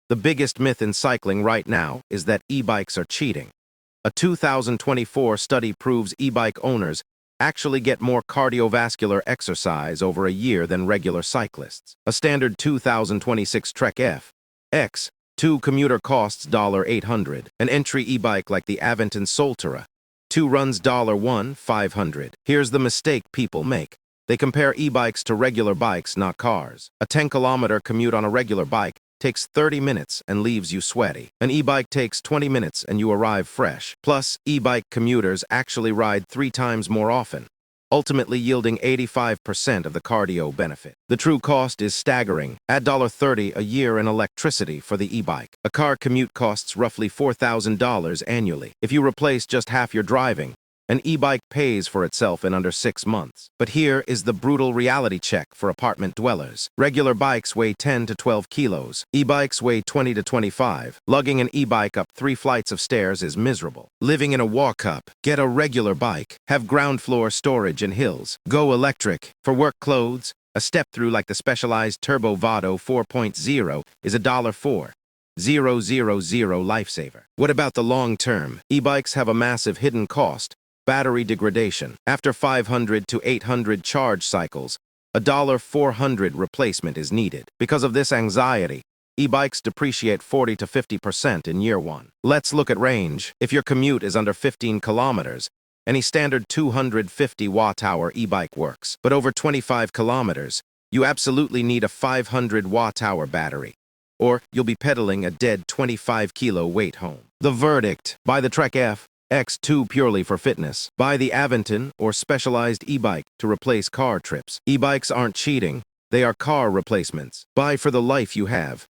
The biggest myth in cycling right now is that e-bikes are cheating. A 2024 study proves e-bike owners actually get more cardiovascular exercise over a year than regular cyclists. A standard 2026 Trek X2 commuter costs $800. An entry e-bike like the Aventon Soltera.2 runs $1,500. Here's the mistake people make. They compare e-bikes to regular bikes, not cars. A 10-kilometer commute on a regular bike takes 30 minutes and leaves you sweaty. An e-bike takes 20 minutes and you arrive fresh. Plus, e-bike commuters actually ride 3 times more often, ultimately yielding 85% of the cardio benefit. The true cost is staggering. Add $30 a year in electricity for the e-bike. A car commute costs roughly $4,000 annually. If you replace just half your driving, an e-bike pays for itself in under 6 months. But here is the brutal reality check for apartment dwellers. Regular bikes weigh 10 to 12 kilos. E-bikes weigh 20 to 25. Lugging an e-bike up 3 flights of stairs is miserable. Living in a walk-up. Get a regular bike. Have ground floor storage in hills. Go electric. For work clothes, a step-through like the specialized Turbo Vado 4.0 is $4,000 lifesaver. What about the long term? E-bikes have a massive hidden cost. Battery degradation. After 500 to 800 charge cycles, a $400 replacement is needed. Because of this anxiety, e-bikes depreciate 40 to 50% in year 1. Let's look at range. If your commute is under 15 kilometers, any standard 250 watt-hour e-bike works. But over 25 kilometers, you absolutely need a 500 watt-hour battery, or you'll be pedaling a dead 25-kilo weight home. The verdict: buy the Trek X2 purely for fitness. Buy the Aventon or specialized e-bike to replace car trips. E-bikes aren't cheating, they are car replacements. Buy for the life you have.